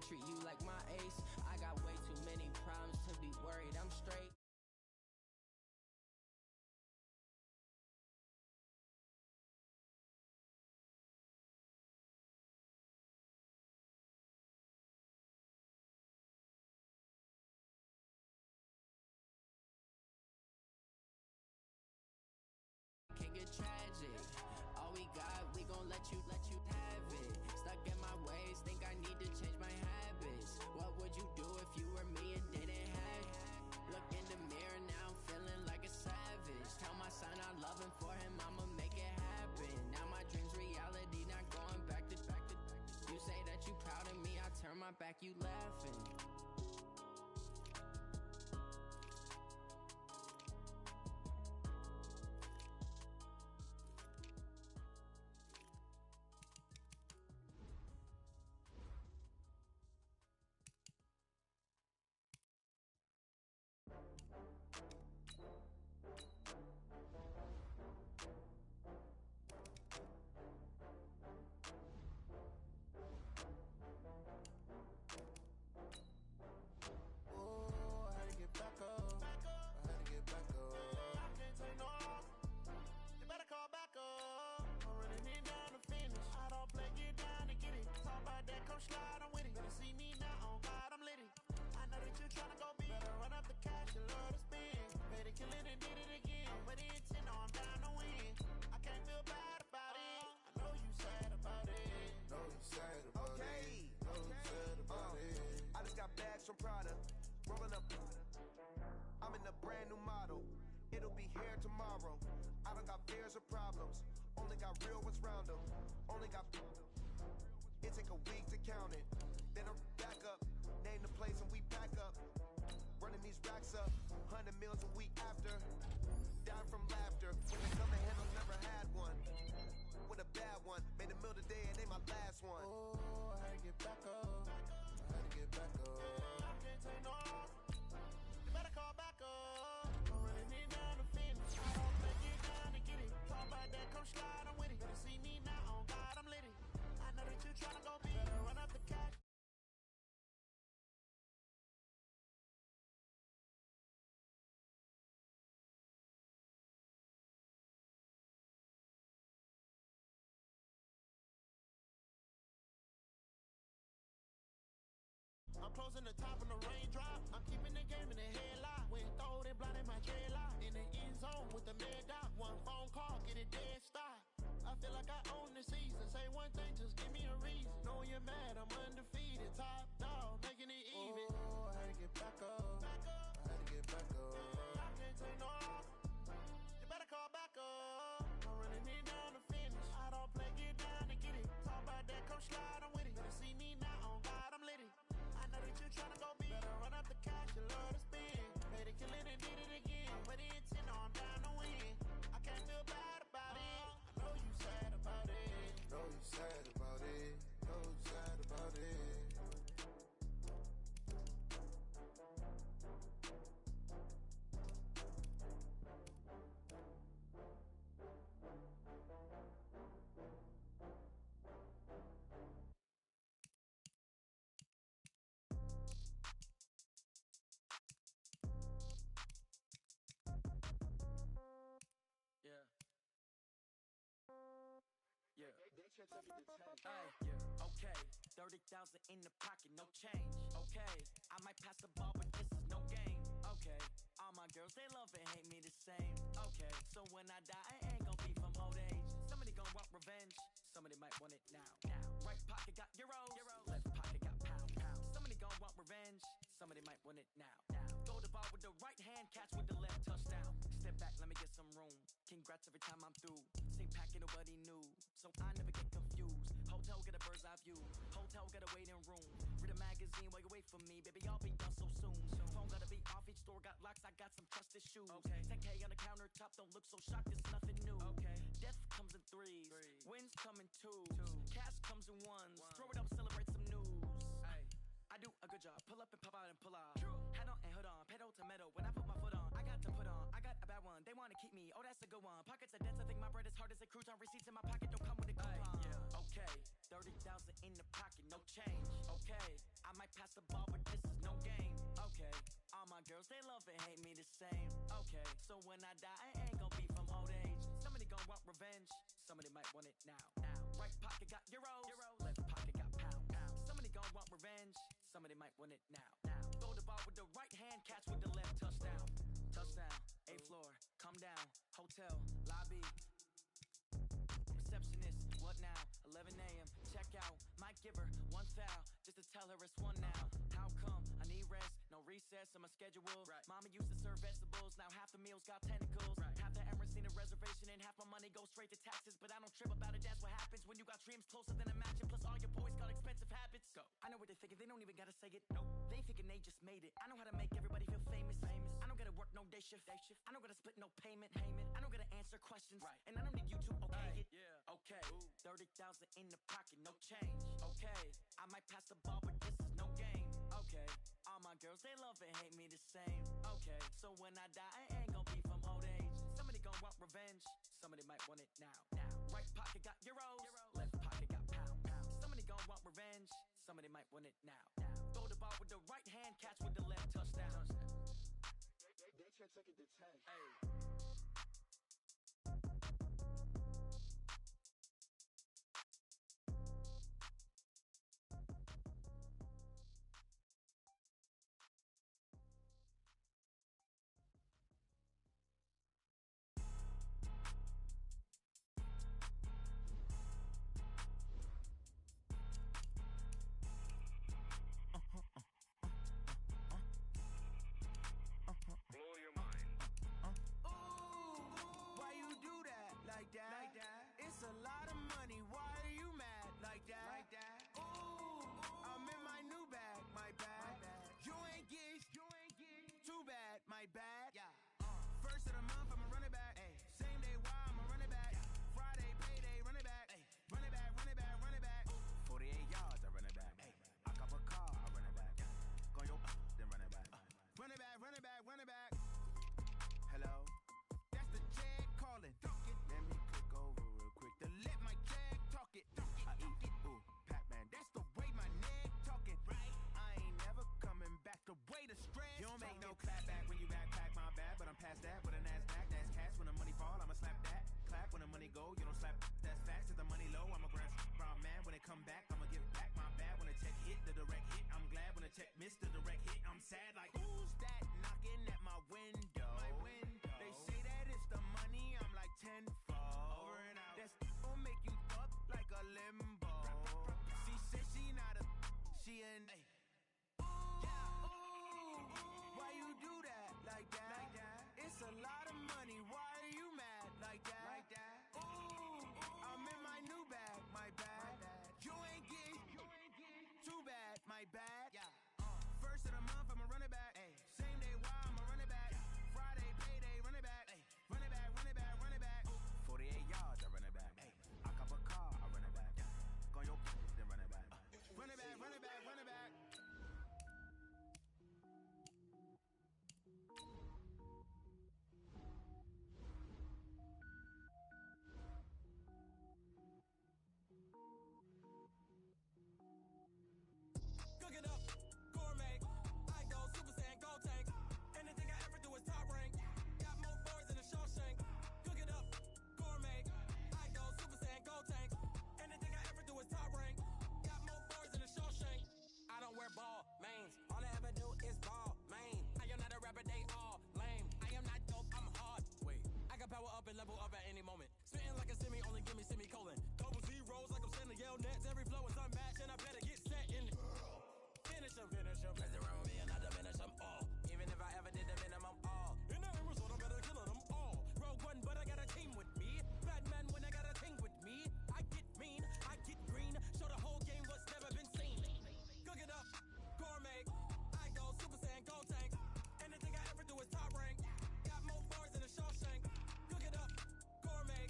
treat you like my ace. I got way too many problems to be worried, I'm straight. Can get tragic. All we got, we gon' let you have it. Stuck in my ways, think I need to change my habits. What would you do if you were me and didn't have it? Look in the mirror, now I'm feeling like a savage. Tell my son I love him, for him I'ma make it happen. Now my dream's reality, not going back to. You say that you proud of me, I turn my back, you laughing. From Prada, rolling up. I'm in a brand new model. It'll be here tomorrow. I don't got fears or problems. Only got real ones round them. Only got. It take a week to count it. Then I'm back up. Name the place and we pack up. Running these racks up. 100 meals a week after. Dying from laughter. When they come to handle, never had one. With a bad one. Made a meal today and they my last one. Oh, I had to get back up. I had to get back up. I can't take no loss. You better call back up. I'm running it down the finish. I don't make it down to get it. Talk about that, come slide, I'm with it. Better see me now, on God, I'm lit it. I know that you tryna go big. Better run up the cash. I'm closing the top of the raindrop. I'm keeping the game in the headlock. When throwed and blinded my dreadlock. In the end zone with the mad dot. One phone call, get it dead stop. I feel like I own the season. Say one thing, just give me a reason. Knowing you're mad, I'm undefeated. Top dog, making it even. Oh, I had to get back up. I had to get back up. I can't take no loss. You better call back up. I'm running it down the finish. I don't play, get down to get it. Talk about that, come slide, I'm with it. Better see me now, on God, I'm lit it. I know that you tryna go big. Better run up the cash, you love to spend. Made it, kill it, and did it again. But the intent, I'm down to win. I can't feel bad about it. I know you sad about it. Know you sad about it. Know you sad about it. Yeah. Yeah. Hey, yeah. Okay. 30,000 in the pocket, no change. Okay. I might pass the ball, but this is no game. Okay. All my girls, they love and hate me the same. Okay. So when I die, I ain't gonna be from old age. Somebody gonna want revenge. Somebody might want it now. Right pocket got euros. Left pocket got pounds. Somebody gonna want revenge. Somebody might want it now. Go to ball with the right hand, catch with the left, touchdown. Step back, let me get some room. Congrats every time I'm through. Same packet, nobody knew. So I never get confused. Hotel get a bird's eye view. Hotel get a waiting room. Read a magazine while you wait for me. Baby, I'll be done so soon. Phone gotta be off, each store got locks. I got some trusted shoes. Okay. 10K on the countertop, don't look so shocked, it's nothing new. Okay. Death comes in threes. Wins come in twos. Cash comes in ones. Throw it up, celebrate some news. Ay. I do a good job. Pull up and pop out and pull out. Head on and hood on. Pedal to metal. When I put my foot on, I got to put on. I got a bad one. They want to keep me. Oh, that's a good one. Pockets are dense. I think my bread is hard as a crouton. Receipts in my pocket don't come with a coupon. Yeah. Okay. 30,000 in the pocket. No change. Okay. I might might pass the ball, but this is no game. Okay, all my girls, they love and hate me the same. Okay, so when I die, I ain't gon' be from old age. Somebody gon' want revenge, somebody might want it now. Right pocket got euros, left pocket got pound. Somebody gon' want revenge, somebody might want it now. Throw the ball with the right hand, catch with the left, touchdown. Touchdown, 8th floor, come down, hotel, lobby. Receptionist, what now? 11 a.m., check out, might give her one foul, just to tell her it's one now. How come? I need rest, no recess in my schedule. Right. Mama used to serve vegetables, now half the meals got tentacles. Right. Half the Emirates need a reservation and half my money goes straight to taxes. But I don't trip about it, that's what happens when you got dreams closer than a match. And plus all your boys got expensive habits. Go. I know what they're thinking, they don't even gotta say it. Nope. They thinking they just made it. I know how to make everybody feel famous. I don't gotta work no day shift. I don't gotta split no payment. I don't gotta answer questions. Right. And I don't need you to okay it. Yeah. Okay. Ooh. 30,000 in the pocket, no change. Okay. I might pass the ball, but this is no game. Okay. All my girls, they love and hate me the same. Okay. So when I die, I ain't gon' be from old age. Somebody gon' want revenge, somebody might want it now. Right pocket got euros, left pocket got pound. Somebody gon' want revenge, somebody might want it now. Throw the ball with the right hand, catch with the left, touchdown. They check it to 10. Hey. It's a lot of money, why are you mad like that? Ooh, I'm in my new bag, my bad. You ain't get too bad, my bad. First of the month, I'ma run it back. Same day, why I'ma run it back. Friday, payday, run it back. Run it back, run it back, run it back. 48 yards, I run it back. I cop a car, I run it back. Go yo, then run it back. Run it back, run it back, run it back. Hello? That's the jag calling. Let me click over real quick. To let my jag talk it. I eat, ooh, Pac-Man. That's the way my neck talking. Right? I ain't never coming back. The way the stress. You don't make no clap back when you backpack, my bad. But I'm past that with a NASDAQ. That's cash when the money fall, I'ma slap that. Clap when the money go, you don't slap. That's facts. If the money low, I'ma grab brown man. When it come back, I'ma give back my bad. When the check hit, the direct hit. I'm glad when the check missed the direct hit. I'm sad like, who's that knocking at my window? My window. They say that it's the money, I'm like tenfold. Over and out. That's gon' make you up like a limbo. She said she not a, she an. Why you do that like that? It's a lot of money, why are you mad like that? Ooh, I'm in my new bag, my bad. You ain't get too bad, my bad. First of the month, I'ma run it back. Same day, why I'ma run it back. Friday, payday, run it back. Run it back, run it back, run it back. 48 yards, I run it back. I cop a car, I run it back. Go yo, then run it back. Run it back, run it back, run it back. Cook it up, gourmet. I go Super Saiyan, go tank. Anything I ever do is top rank. Got more boys than a Shawshank. Cook it up, gourmet. I go Super Saiyan, go tank. Anything I ever do is top rank. Got more boys than a Shawshank. I don't wear ball mains. All I ever do is ball main. I am not a rapper, they all lame. I am not dope, I'm hard. Wait, I can power up and level up at any moment. Spitting like a semi, only give me semicolon. Double zeros like I'm sending yell nets. Every flow is unmatched and I better get set in. Finish him. Mess around with me and I diminish them all. Even if I ever did the minimum all. In the Arizona, I'm better killing them all. Rogue One, but I got a team with me. Batman when I got a thing with me. I get mean, I get green. Show the whole game what's never been seen. Cook it up, gourmet. I go Super Saiyan, go tank. Anything I ever do is top rank. Got more bars than a Shawshank. Cook it up, gourmet.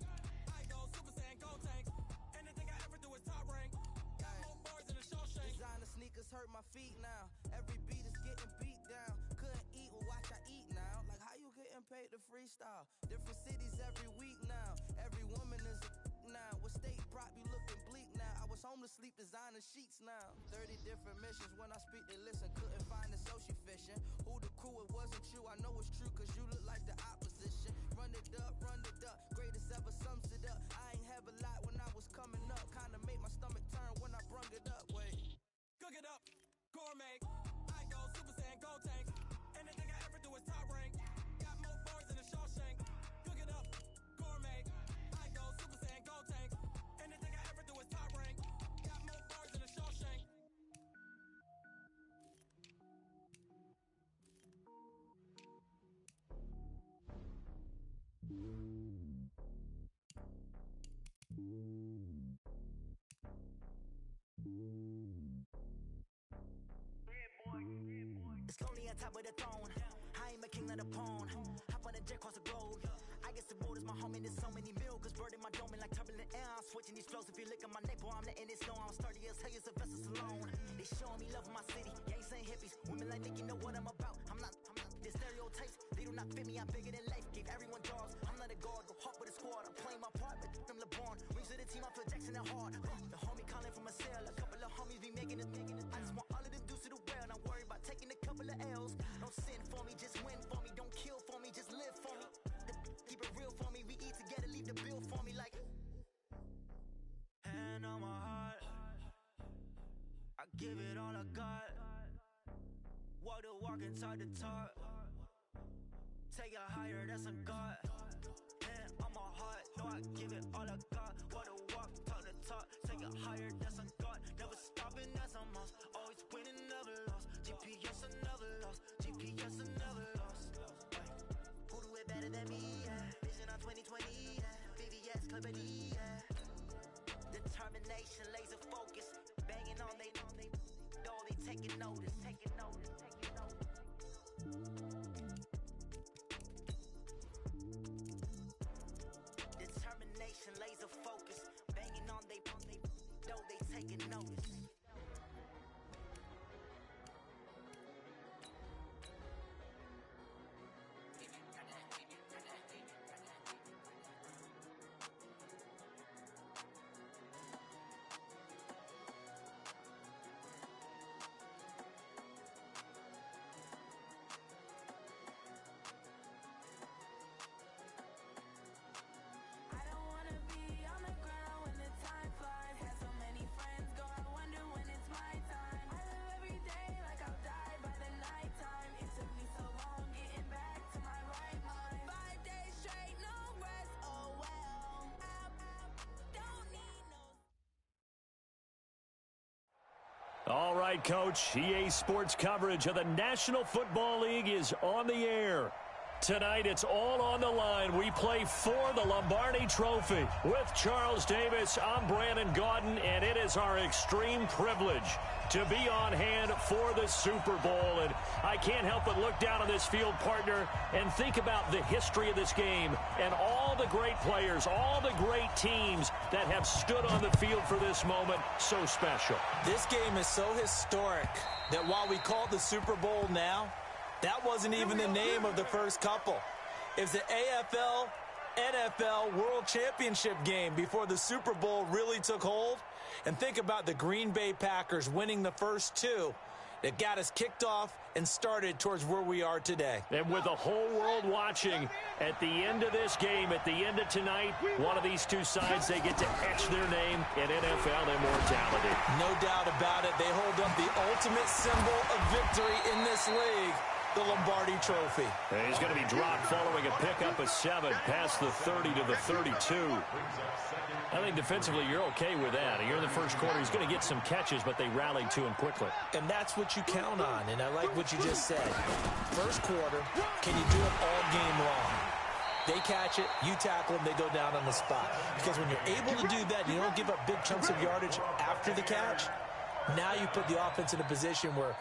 I go Super Saiyan, go tank. Anything I ever do is top rank. Got more bars than a Shawshank. Designer sneakers hurt my feet now. Every beat is getting beat down. Couldn't eat, well watch I eat now. Like how you getting paid to freestyle? Different cities every week now. Every woman is a now. What state prop you looking bleak now? I was homeless sleep designer sheets now. 30 different missions. When I speak, they listen. Couldn't find the social fishing. Who the crew, it wasn't you. I know it's true, cause you look like the opposition. Run it up, greatest ever sums it up. I ain't have a lot when I was coming up. Kinda made my stomach turn when I brung it up. Wait. Cook it up, gourmet. I go Super Saiyan, gold tanks. Anything I ever do is top rank. Got more bars than a Shawshank. Cook it up, gourmet. I go Super Saiyan, gold tanks. Anything I ever do is top rank. Got more bars than a Shawshank. It's lonely on top of the throne. I am a king of the pawn. Hop on a jet across the globe. I guess the road is my home and there's so many milkers burning my dome like turbulent air. I'm switching these flows. If you look at my neck, boy, I'm letting it snow. I'm sturdy as hell, it's a vessel alone. They showing me love in my city. Gangs ain't hippies. Women like Nick, you know what I'm about. I'm not. The stereotypes, they do not fit me. I'm bigger than life. Gave everyone jobs. I'm not a guard. Go hard with a squad. I'm playing my part, but I'm LeBron. Rings to the team, I feel Jackson and hard. The homie calling from a cell. A couple of homies be making it. I just want all of them dudes to the well. Not worry about taking a couple of L's. Don't sin for me, just win for me. Don't kill for me, just live for me. Keep it real for me. We eat together, leave the bill for me like. Hand on my heart, I give it all I got. Walk the walk and talk the talk. Take it higher, that's a God. Hand on my heart, no, I give it all I got. Walk the walk, talk the talk. Take it higher, that's a God. Never stopping, that's a must. Always winning, never lost. GPS, I never lost. GPS, I never lost. Who do it better than me? Yeah. Vision on 2020. Yeah. VVS, Clippity. Yeah. Determination, laser focus. Banging on they though they taking notice. Determination, laser focus. Banging on they though they taking notice. All right, Coach. EA Sports coverage of the National Football League is on the air. Tonight, it's all on the line. We play for the Lombardi Trophy. With Charles Davis, I'm Brandon Gaudin, and it is our extreme privilege to be on hand for the Super Bowl. And I can't help but look down on this field, partner, and think about the history of this game and all the great players, all the great teams that have stood on the field for this moment. So special. This game is so historic that while we call it the Super Bowl now, that wasn't even the name of the first couple. It was the AFL, NFL World Championship game before the Super Bowl really took hold. And think about the Green Bay Packers winning the first two that got us kicked off and started towards where we are today. And with the whole world watching, at the end of this game, at the end of tonight, one of these two sides, they get to etch their name in NFL immortality. No doubt about it. They hold up the ultimate symbol of victory in this league, the Lombardi Trophy. And he's going to be dropped following a pickup of 7 past the 30 to the 32. I think defensively you're okay with that. You're in the first quarter. He's going to get some catches, but they rallied to him quickly. And that's what you count on, and I like what you just said. First quarter, can you do it all game long? They catch it, you tackle them, they go down on the spot. Because when you're able to do that, you don't give up big chunks of yardage after the catch. Now you put the offense in a position where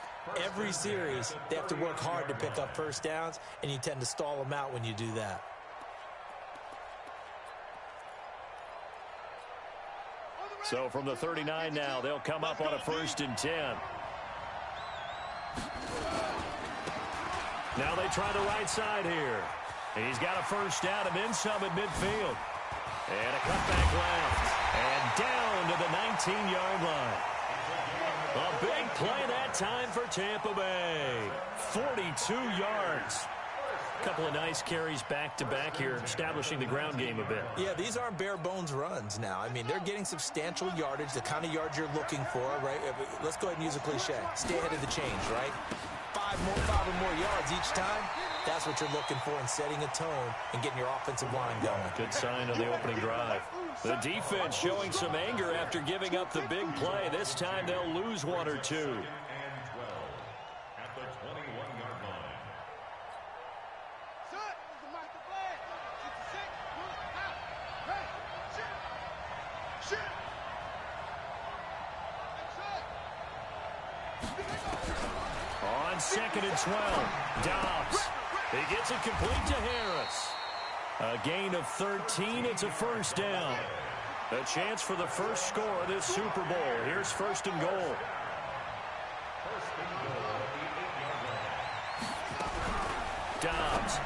every series they have to work hard to pick up first downs, and you tend to stall them out when you do that. So from the 39 now, they'll come up on a 1st and 10. Now they try the right side here. He's got a first down and then some at midfield. And a cutback left. And down down to the 19-yard line. A big play that time for Tampa Bay. 42 yards. A couple of nice carries back-to-back here, establishing the ground game a bit. Yeah, these aren't bare-bones runs now. I mean, they're getting substantial yardage, the kind of yards you're looking for, right? Let's go ahead and use a cliche. Stay ahead of the change, right? Five or more yards each time. That's what you're looking for in setting a tone and getting your offensive line going. Good sign on the opening drive. The defense showing some anger after giving up the big play. This time they'll lose one or two. On 2nd and 12, Dobbs. He gets it complete to Harris. A gain of 13. It's a first down. A chance for the first score of this Super Bowl. Here's 1st and goal. Dobbs.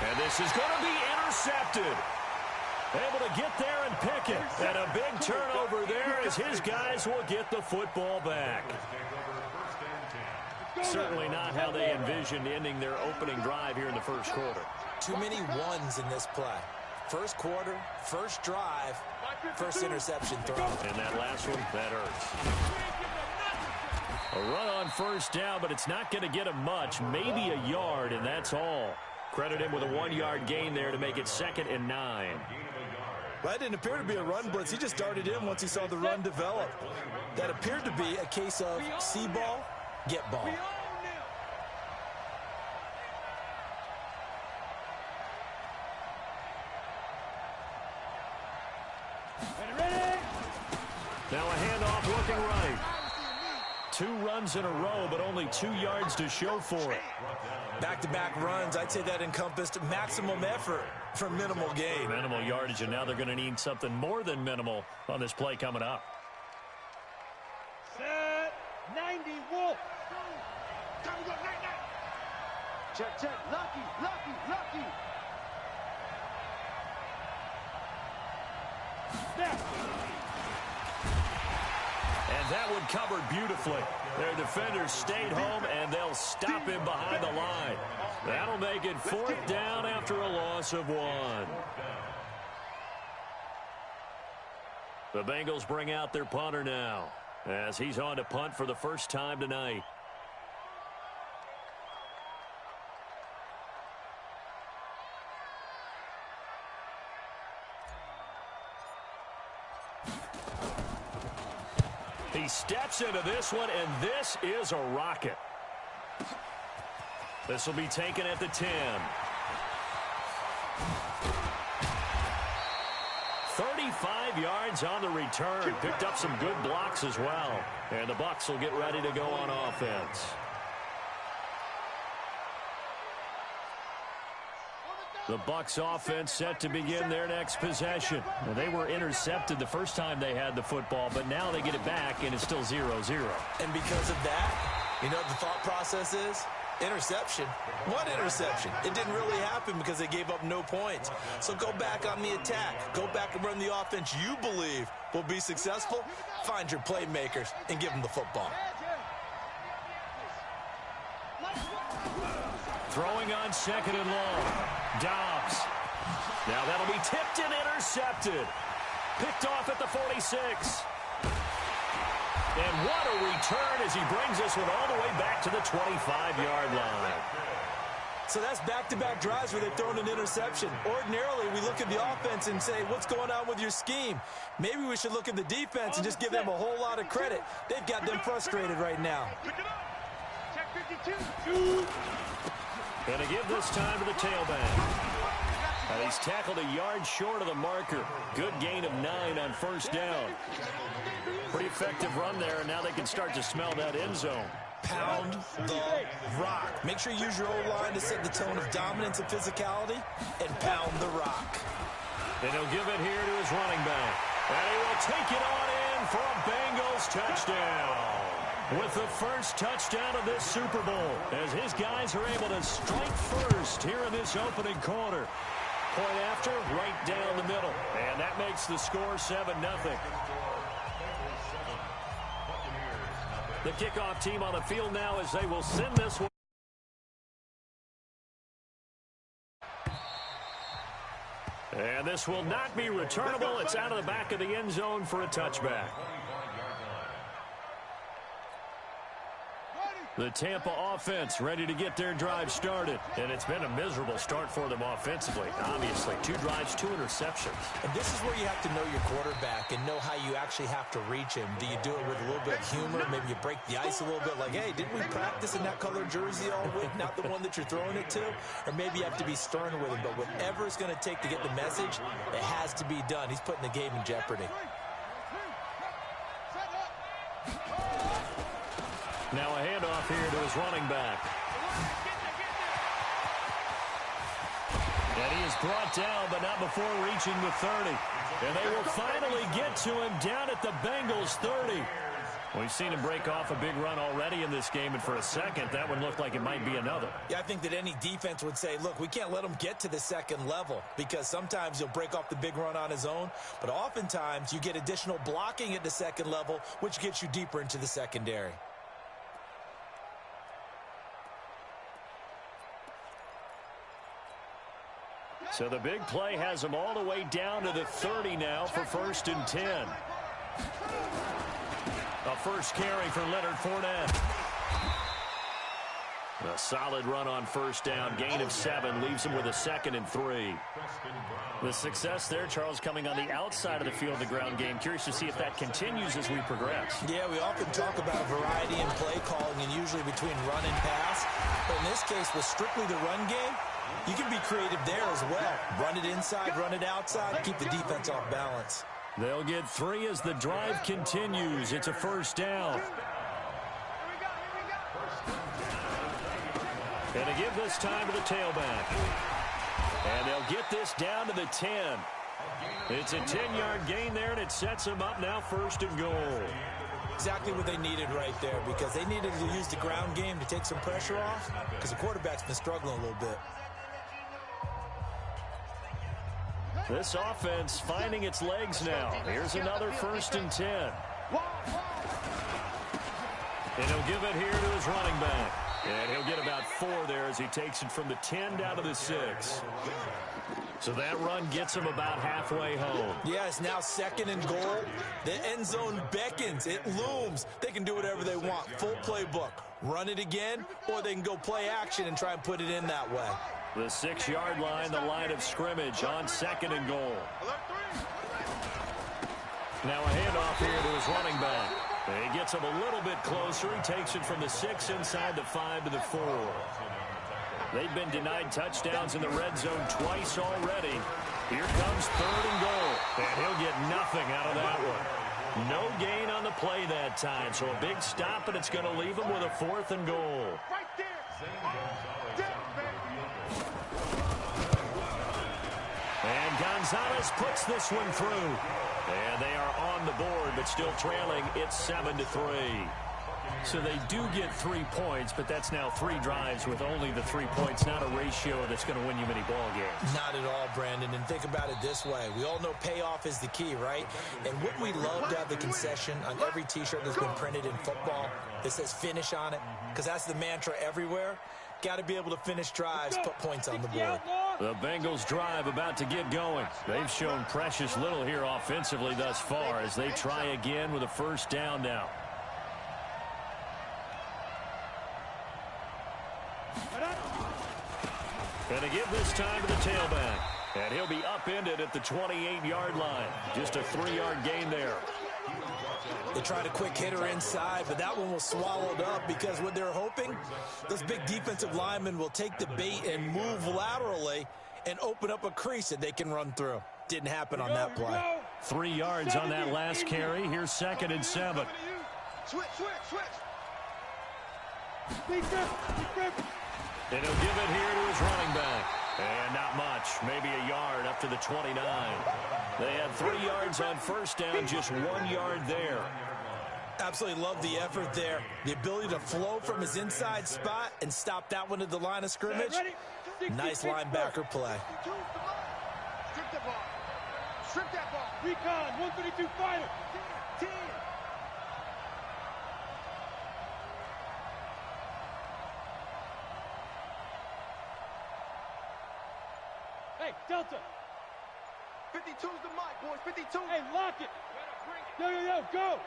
And this is going to be intercepted. Able to get there and pick it. And a big turnover there as his guys will get the football back. Certainly not how they envisioned ending their opening drive here in the first quarter. Too many ones in this play. First quarter, first drive, first interception thrown. And that last one, that hurts. A run on first down, but it's not going to get him much. Maybe a yard, and that's all. Credit him with a 1-yard gain there to make it 2nd and 9. Well, that didn't appear to be a run blitz. He just darted in once he saw the run develop. That appeared to be a case of see ball, get ball. Now a handoff looking right. 2 runs in a row, but only 2 yards to show for it. Back-to-back runs, I'd say that encompassed maximum effort for minimal gain. Minimal yardage, and now they're going to need something more than minimal on this play coming up. Set, 90, Wolf. Time to go, 99. Check. Lucky. Snap. And that one covered beautifully. Their defenders stayed home, and they'll stop him behind the line. That'll make it 4th down after a loss of 1. The Bengals bring out their punter now, as he's on to punt for the first time tonight. He steps into this one, and this is a rocket. This will be taken at the 10. 35 yards on the return. Picked up some good blocks as well. And the Bucs will get ready to go on offense. The Bucs offense set to begin their next possession. Well, they were intercepted the first time they had the football, but now they get it back, and it's still 0-0. And because of that, you know what the thought process is? Interception. What interception? It didn't really happen because they gave up no points. So go back on the attack. Go back and run the offense you believe will be successful. Find your playmakers and give them the football. Throwing on 2nd and long. Dobbs. Now that'll be tipped and intercepted. Picked off at the 46. And what a return as he brings this one all the way back to the 25-yard line. So that's back-to-back drives where they've thrown an interception. Ordinarily, we look at the offense and say, what's going on with your scheme? Maybe we should look at the defense and just give them a whole lot of credit. They've got them frustrated right now. Check 52. Going to give this time to the tailback. He's tackled a yard short of the marker. Good gain of 9 on first down. Pretty effective run there, and now they can start to smell that end zone. Pound the rock. Make sure you use your O-line to set the tone of dominance and physicality, and pound the rock. And he'll give it here to his running back. And he will take it on in for a Bengals touchdown. With the first touchdown of this Super Bowl, as his guys are able to strike first here in this opening quarter. point after, right down the middle. And that makes the score 7-0. The kickoff team on the field now as they will send this one. And this will not be returnable. It's out of the back of the end zone for a touchback. The Tampa offense ready to get their drive started. And it's been a miserable start for them offensively. Obviously, 2 drives, 2 interceptions. And this is where you have to know your quarterback and know how you actually have to reach him. Do you do it with a little bit of humor? Maybe you break the ice a little bit like, hey, didn't we practice in that color jersey all week? Not the one that you're throwing it to? Or maybe you have to be stern with him. But whatever it's going to take to get the message, it has to be done. He's putting the game in jeopardy. Now a handoff here to his running back. And he is brought down, but not before reaching the 30. And they will finally get to him down at the Bengals 30. We've seen him break off a big run already in this game, and for a second, that one looked like it might be another. Yeah, I think that any defense would say, look, we can't let him get to the second level because sometimes he'll break off the big run on his own, but oftentimes you get additional blocking at the second level, which gets you deeper into the secondary. So the big play has him all the way down to the 30 now for 1st and 10. A first carry for Leonard Fournette. A solid run on 1st down. Gain of 7 leaves him with a 2nd and 3. The success there, Charles, coming on the outside of the field, the ground game. Curious to see if that continues as we progress. Yeah, we often talk about variety in play calling and usually between run and pass. But in this case, with strictly the run game, you can be creative there as well. Run it inside, run it outside, keep the defense off balance. They'll get 3 as the drive continues. It's a 1st down. And to give this time to the tailback. And they'll get this down to the 10. It's a 10-yard gain there, and it sets them up now 1st and goal. Exactly what they needed right there, because they needed to use the ground game to take some pressure off, because the quarterback's been struggling a little bit. This offense finding its legs now. Here's another 1st and 10. And he'll give it here to his running back. And he'll get about 4 there as he takes it from the 10 down to the 6. So that run gets him about halfway home. Yeah, it's now 2nd and goal. The end zone beckons. It looms. They can do whatever they want. Full playbook. Run it again, or they can go play action and try and put it in that way. The 6-yard line, the line of scrimmage on 2nd and goal. Now a handoff here to his running back. He gets him a little bit closer. He takes it from the 6 inside the 5 to the 4. They've been denied touchdowns in the red zone twice already. Here comes 3rd and goal. And he'll get nothing out of that one. No gain on the play that time. So a big stop, and it's going to leave him with a 4th and goal. And Gonzalez puts this one through. And they are on the board, but still trailing. It's 7-3. So they do get 3 points, but that's now 3 drives with only the 3 points, not a ratio that's going to win you many ball games. Not at all, Brandon. And think about it this way. We all know payoff is the key, right? And wouldn't we love to have the concession on every T-shirt that's been printed in football that says finish on it? Because that's the mantra everywhere. Got to be able to finish drives, put points on the board. The Bengals drive about to get going. They've shown precious little here offensively thus far as they try again with a 1st down now. And to give this time to the tailback. And he'll be upended at the 28-yard line. Just a 3-yard gain there. They tried a quick hitter inside, but that one was swallowed up because what they're hoping, those big defensive linemen will take the bait and move laterally and open up a crease that they can run through. Didn't happen on that play. 3 yards on that last carry. Here's 2nd and 7. Switch. And he'll give it here to his running back. And not much. Maybe a yard up to the 29. They had 3 yards on 1st down, just 1 yard there. Absolutely love the effort there. The ability to flow from his inside spot and stop that one at the line of scrimmage. Nice linebacker play. Strip that ball. Strip that ball. Recon, 132 fighter. 10. Hey, Delta. 52's the mic, boys. 52. Hey, lock it. Yo, go.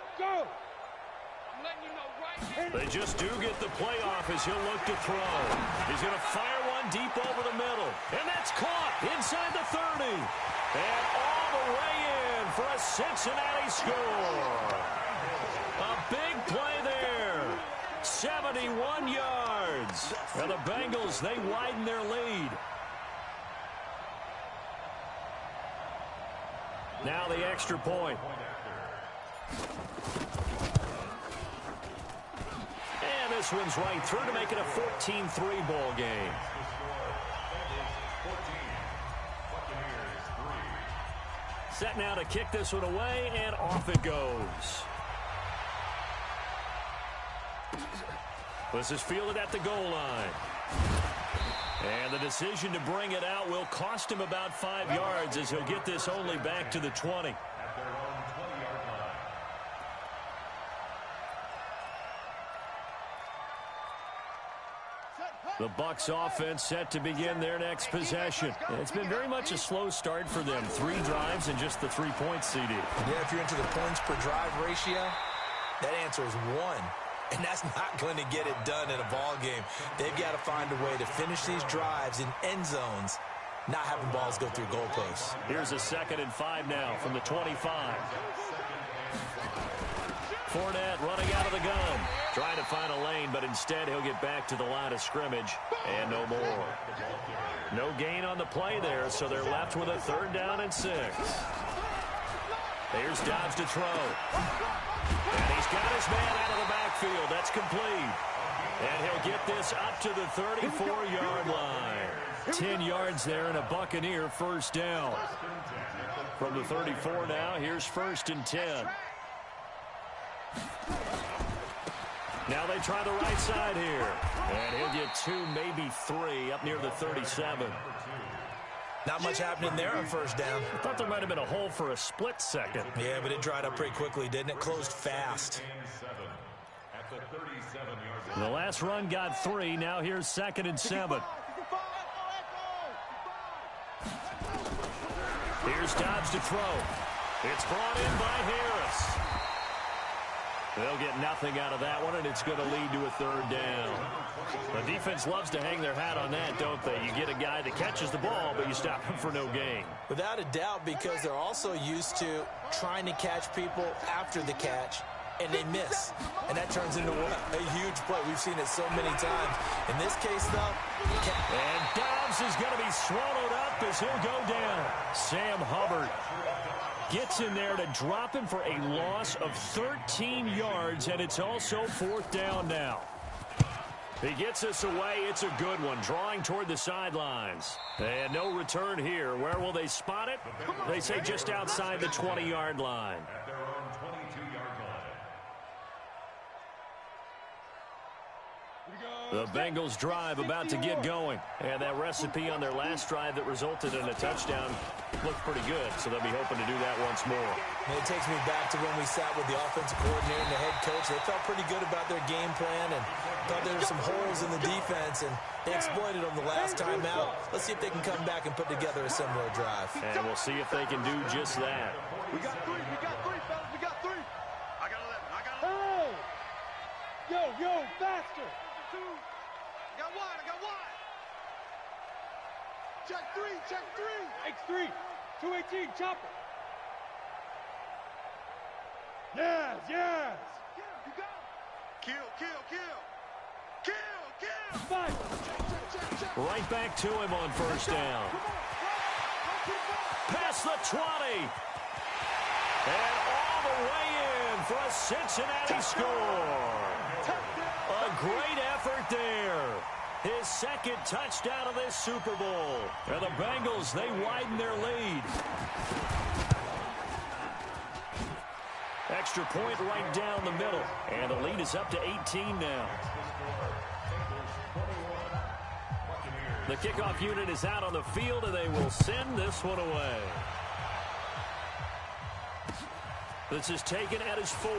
I'm letting you know right now. They just do get the playoff as he'll look to throw. He's going to fire one deep over the middle. And that's caught inside the 30. And all the way in for a Cincinnati score. A big play there. 71 yards. And the Bengals, they widen their lead. Now the extra point. And this one's right through to make it a 14-3 ball game. Set now to kick this one away, and off it goes. This is fielded at the goal line. And the decision to bring it out will cost him about 5 yards as he'll get this only back to the 20. The Bucs offense set to begin their next possession. It's been very much a slow start for them. 3 drives and just the 3 points, CD. Yeah, if you're into the points per drive ratio, that answer is 1. And that's not going to get it done in a ball game. They've got to find a way to finish these drives in end zones, not having balls go through goalposts. Here's a 2nd and 5 now from the 25. Fournette running out of the gun. Trying to find a lane, but instead he'll get back to the line of scrimmage. And no more. No gain on the play there, so they're left with a 3rd down and 6. Here's Dobbs to throw. And he's got his man out of the backfield. That's complete. And he'll get this up to the 34-yard line. 10 yards there and a Buccaneer 1st down. From the 34 now, here's 1st and 10. Now they try the right side here. And he'll get 2, maybe 3 up near the 37. Not much happening there on 1st down. I thought there might have been a hole for a split second. Yeah, but it dried up pretty quickly, didn't it? Closed fast. The last run got 3. Now here's 2nd and 7. Here's Dobbs to throw. It's brought in by Harris. They'll get nothing out of that one, and it's going to lead to a 3rd down. The defense loves to hang their hat on that, don't they? You get a guy that catches the ball, but you stop him for no gain. Without a doubt, because they're also used to trying to catch people after the catch, and they miss. And that turns into a huge play. We've seen it so many times. In this case, though, and Dobbs is going to be swallowed up as he'll go down. Sam Hubbard gets in there to drop him for a loss of 13 yards, and it's also 4th down now. He gets us away. It's a good one, drawing toward the sidelines. And no return here. Where will they spot it? They say just outside the 20-yard line. At their own 22-yard line. The Bengals drive about to get going. And that recipe on their last drive that resulted in a touchdown looked pretty good, so they'll be hoping to do that once more. And it takes me back to when we sat with the offensive coordinator and the head coach. They felt pretty good about their game plan and thought there were some holes in the defense, and they exploited them the last time out. Let's see if they can come back and put together a similar drive. And we'll see if they can do just that. We got 3, fellas, we got 3. I got 11, Hey! Yo, faster! 2. I got wide. Check 3. X3. 218, chopper. Yes. You go. Kill. 5. Right back to him on 1st down. Past the 20. And all the way in for a Cincinnati score. A great effort there. His 2nd touchdown of this Super Bowl. And the Bengals, they widen their lead. Extra point right down the middle. And the lead is up to 18 now. The kickoff unit is out on the field, and they will send this one away. This is taken at his 4.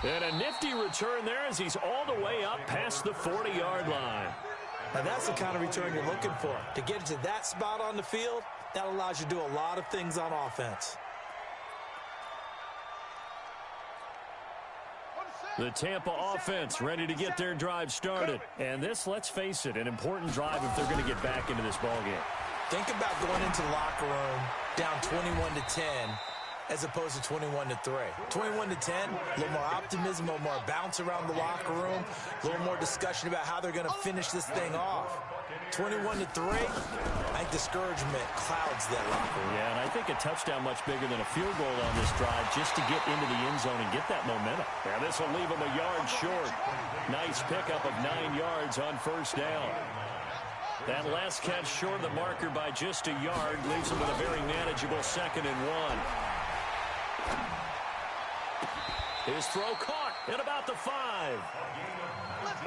And a nifty return there as he's all the way up past the 40-yard line. Now that's the kind of return you're looking for. To get it to that spot on the field, that allows you to do a lot of things on offense. The Tampa offense ready to get their drive started. And this, let's face it, an important drive if they're going to get back into this ballgame. Think about going into the locker room down 21-10 as opposed to 21-3. 21-10, a little more optimism, a little more bounce around the locker room, a little more discussion about how they're going to finish this thing off. 21-3, I think discouragement clouds that locker room. Yeah, and I think a touchdown much bigger than a field goal on this drive just to get into the end zone and get that momentum. Yeah, this will leave them a yard short. Nice pickup of 9 yards on first down. That last catch short of the marker by just a yard leaves them with a very manageable 2nd and 1. His throw caught at about the 5.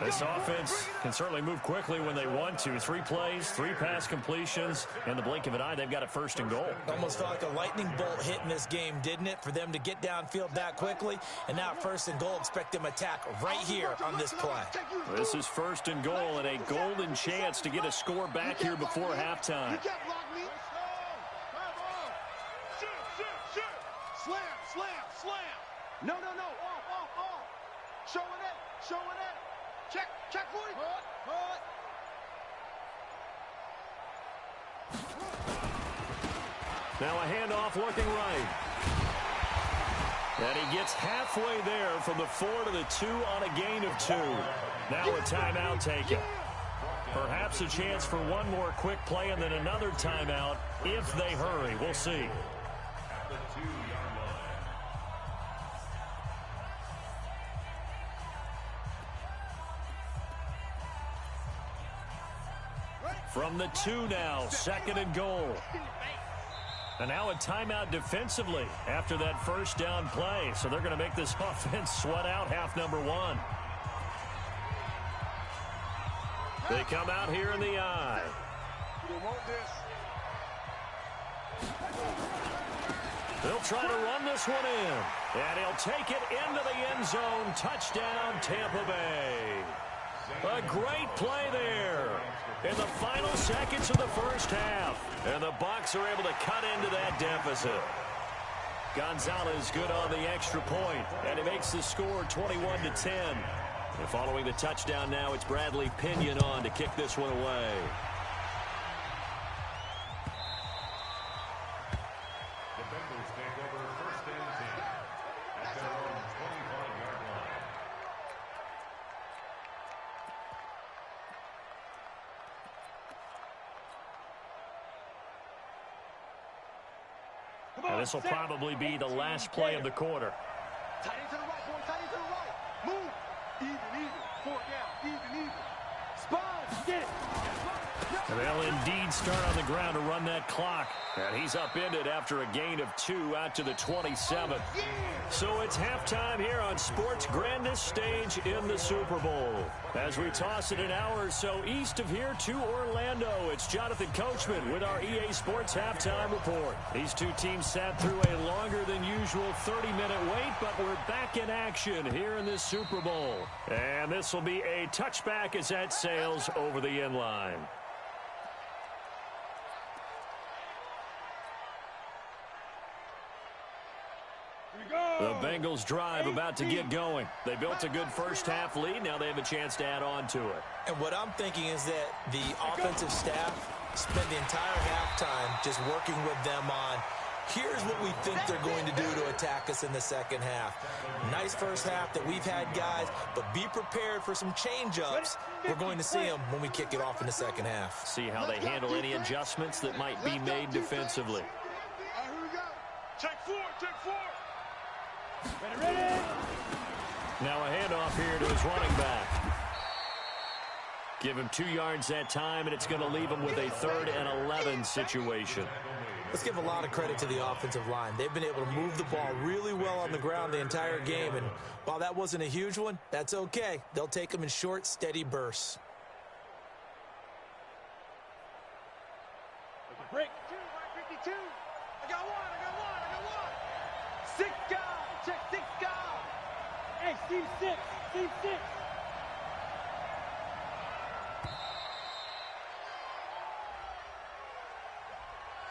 This offense can certainly move quickly when they want to. 3 plays, 3 pass completions. In the blink of an eye, they've got a 1st and goal. Almost felt like a lightning bolt hit in this game, didn't it? For them to get downfield that quickly. And now 1st and goal, expect them to attack right here on this play. This is 1st and goal and a golden chance to get a score back here before halftime. Slam, slam, slam. No. Off. Showing it. Check for it. Now a handoff looking right. And he gets halfway there from the 4 to the 2 on a gain of 2. Now a timeout taken. Perhaps a chance for one more quick play and then another timeout if they hurry. We'll see. From the 2 now, 2nd and goal. And now a timeout defensively after that 1st down play. So they're going to make this offense sweat out half number 1. They come out here in the eye. They'll try to run this one in. And he'll take it into the end zone. Touchdown, Tampa Bay. A great play there in the final seconds of the 1st half. And the Bucs are able to cut into that deficit. Gonzalez good on the extra point, and he makes the score 21-10. And following the touchdown now, it's Bradley Pinion on to kick this one away. The Bengals take over 1st and 10 at their own 25-yard line. And this will probably be the last play of the quarter. Tight end to the right, boy. Tight end to the right. Move. Even. 4 down. Even. Spine. Get it. And they'll indeed start on the ground to run that clock. And he's upended after a gain of 2 out to the 27. So it's halftime here on sports' grandest stage in the Super Bowl. As we toss it an hour or so east of here to Orlando, it's Jonathan Coachman with our EA Sports Halftime Report. These two teams sat through a longer than usual 30-minute wait, but we're back in action here in this Super Bowl. And this will be a touchback as that sails over the end line. The Bengals drive about to get going. They built a good 1st half lead. Now they have a chance to add on to it. And what I'm thinking is that the offensive staff spent the entire halftime just working with them on, here's what we think they're going to do to attack us in the 2nd half. Nice 1st half that we've had, guys, but be prepared for some change-ups. We're going to see them when we kick it off in the 2nd half. See how they handle any adjustments that might be made defensively. Here we go. Check 4. Ready. Now a handoff here to his running back. Give him 2 yards that time, and it's going to leave him with a 3rd and 11 situation. Let's give a lot of credit to the offensive line. They've been able to move the ball really well on the ground the entire game, and while that wasn't a huge one, that's okay. They'll take them in short, steady bursts. Break. 52. I got one. 6 guys. Check 6 guys. Hey, Steve 6.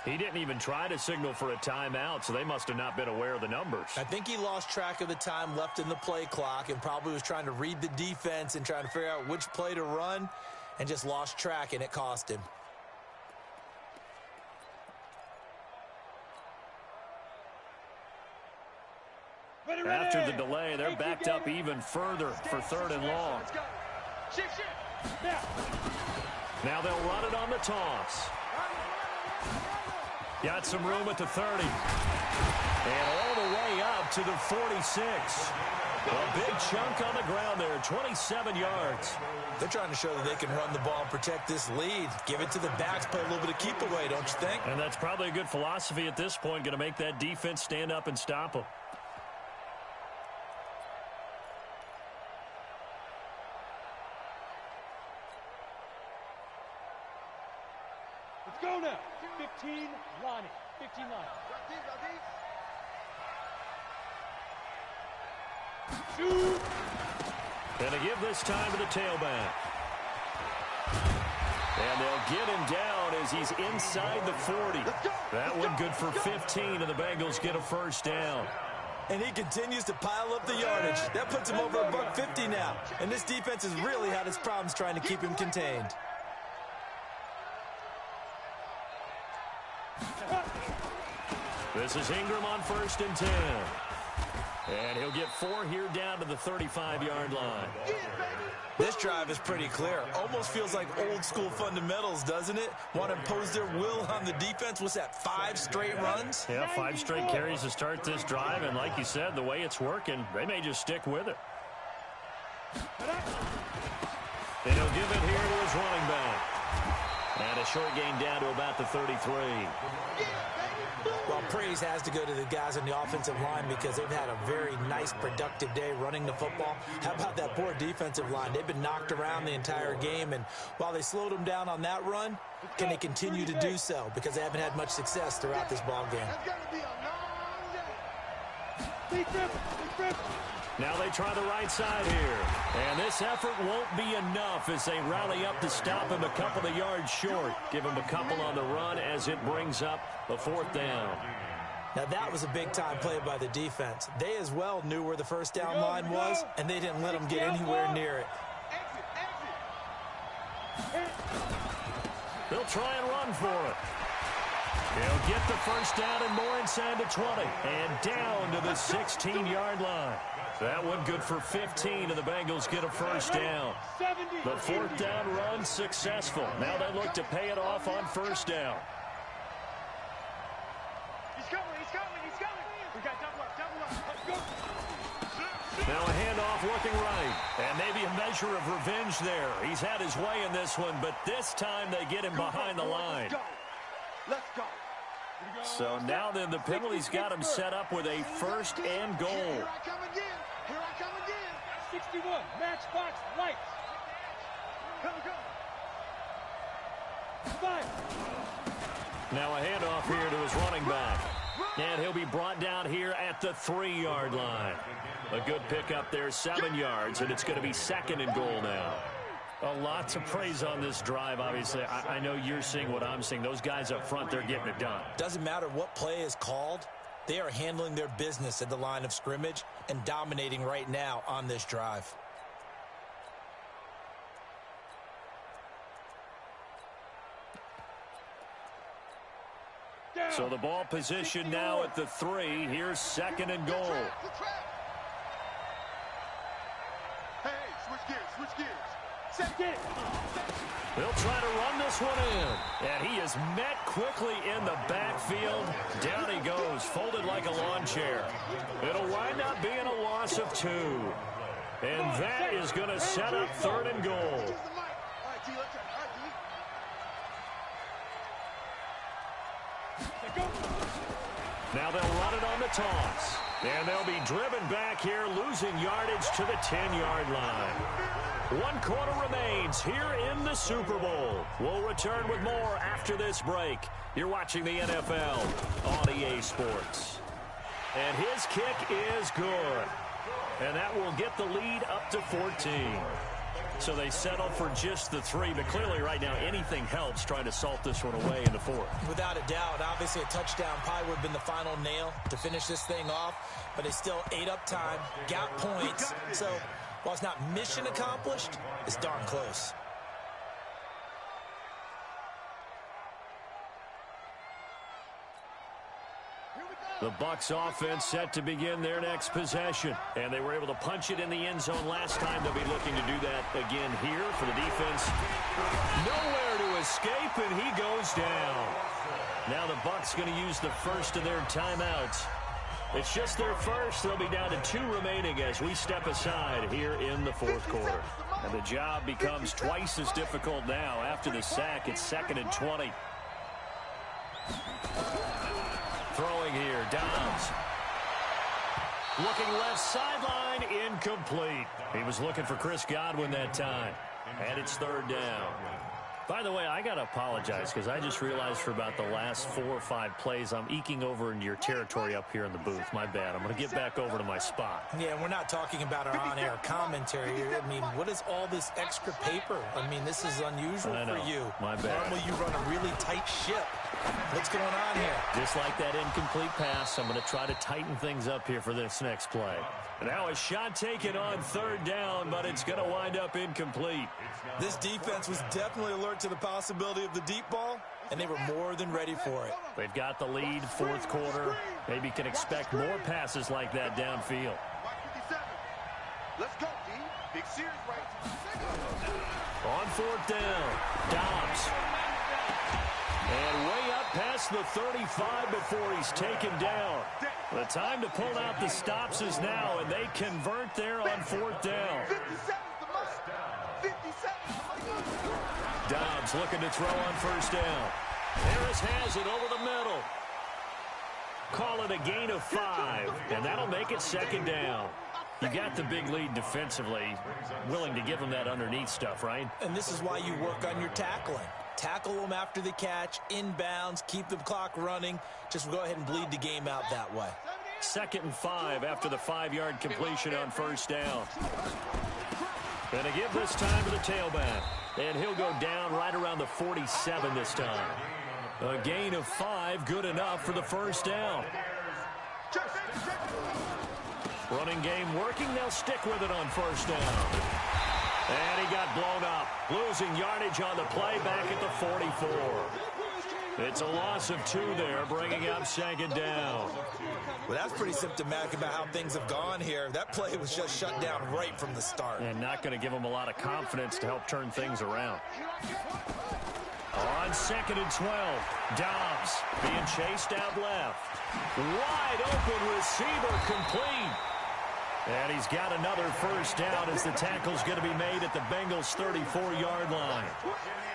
He didn't even try to signal for a timeout, so they must have not been aware of the numbers. I think he lost track of the time left in the play clock and probably was trying to read the defense and trying to figure out which play to run and just lost track, and it cost him. After the delay, they're backed up even further for 3rd and long. Now they'll run it on the toss. Got some room at the 30. And all the way up to the 46. A big chunk on the ground there, 27 yards. They're trying to show that they can run the ball and protect this lead. Give it to the backs, play a little bit of keep away, don't you think? And that's probably a good philosophy at this point, going to make that defense stand up and stop them. Let's go now. 15 lining. 15 lining. Shoot. And to give this time to the tailback. And they'll get him down as he's inside the 40. That one good for 15, and the Bengals get a 1st down. And he continues to pile up the yardage. That puts him over $150 now. And this defense has really had its problems trying to keep him contained. This is Ingram on 1st and 10. And he'll get 4 here down to the 35-yard line. This drive is pretty clear. Almost feels like old-school fundamentals, doesn't it? Want to impose their will on the defense. What's that, 5 straight runs? Yeah, 5 straight carries to start this drive. And like you said, the way it's working, they may just stick with it. And he'll give it here to his running back. And a short gain down to about the 33. Well, praise has to go to the guys on the offensive line because they've had a very nice, productive day running the football. How about that poor defensive line? They've been knocked around the entire game, and while they slowed them down on that run, can they continue to do so? Because they haven't had much success throughout this ball game. Now they try the right side here. And this effort won't be enough as they rally up to stop him a couple of yards short. Give him a couple on the run as it brings up the 4th down. Now that was a big-time play by the defense. They as well knew where the 1st down line was, and they didn't let them get anywhere near it. They'll try and run for it. He'll get the 1st down and more inside the 20. And down to the 16-yard line. That one good for 15, and the Bengals get a 1st down. The 4th down run successful. Now they look to pay it off on 1st down. He's coming. We got double up. Let's go. Now a handoff looking right. And maybe a measure of revenge there. He's had his way in this one, but this time they get him behind the line. Let's go. So now then the penalty's got him set up with a 1st and goal. Here I come again. 61, matchbox lights. Go. Now a handoff here to his running back. And he'll be brought down here at the 3-yard line. A good pickup there, 7 yards, and it's going to be 2nd and goal now. A lot to praise on this drive, obviously. I know you're seeing what I'm seeing. Those guys up front, they're getting it done. Doesn't matter what play is called. They are handling their business at the line of scrimmage and dominating right now on this drive. So the ball position now at the 3. Here's 2nd and goal. Hey, switch gears. They'll try to run this one in. And he is met quickly in the backfield. Down he goes, folded like a lawn chair. It'll wind up being a loss of 2. And that is going to set up 3rd and goal. Now they'll run it on the toss. And they'll be driven back here, losing yardage to the 10-yard line. 1 quarter remains here in the Super Bowl. We'll return with more after this break. You're watching the NFL on EA Sports. And his kick is good. And that will get the lead up to 14. So they settle for just the 3, but clearly right now anything helps trying to salt this one away in the 4th. Without a doubt, obviously a touchdown probably would have been the final nail to finish this thing off, but they still ate up time, got points, so while it's not mission accomplished, it's darn close. The Bucs offense set to begin their next possession. And they were able to punch it in the end zone last time. They'll be looking to do that again here for the defense. Nowhere to escape, and he goes down. Now the Bucs going to use the first of their timeouts. It's just their first. They'll be down to 2 remaining as we step aside here in the 4th quarter. And the job becomes twice as difficult now. After the sack, it's 2nd and 20. Throwing here, Dobbs. Looking left sideline, incomplete. He was looking for Chris Godwin that time. And it's 3rd down. By the way, I got to apologize because I just realized for about the last 4 or 5 plays, I'm eking over into your territory up here in the booth. My bad. I'm going to get back over to my spot. Yeah, we're not talking about our on-air commentary here. I mean, what is all this extra paper? I mean, this is unusual for you. My bad. Normally you run a really tight ship. What's going on here? Just like that incomplete pass, I'm going to try to tighten things up here for this next play. Now a shot taken on 3rd down, but it's going to wind up incomplete. This defense was definitely alert to the possibility of the deep ball, and they were more than ready for it. They've got the lead, 4th quarter. Maybe can expect more passes like that downfield. Let's go, D. Big series right. On 4th down, Dobbs. And way up past the 35 before he's taken down. The time to pull out the stops is now, and they convert there on 4th down. Dobbs looking to throw on 1st down. Harris has it over the middle. Call it a gain of 5, and that'll make it 2nd down. You got the big lead defensively, willing to give them that underneath stuff, right? And this is why you work on your tackling. Tackle them after the catch, inbounds, keep the clock running. Just go ahead and bleed the game out that way. 2nd and 5 after the 5-yard completion on 1st down. Gonna give this time to the tailback. And he'll go down right around the 47 this time. A gain of 5, good enough for the 1st down. Running game working, they'll stick with it on 1st down. And he got blown up, losing yardage on the play back at the 44. It's a loss of 2 there, bringing up 2nd down. Well, that's pretty symptomatic about how things have gone here. That play was just shut down right from the start. And not going to give them a lot of confidence to help turn things around. On 2nd and 12, Dobbs being chased out left. Wide open receiver complete. And he's got another 1st down as the tackle's going to be made at the Bengals' 34-yard line.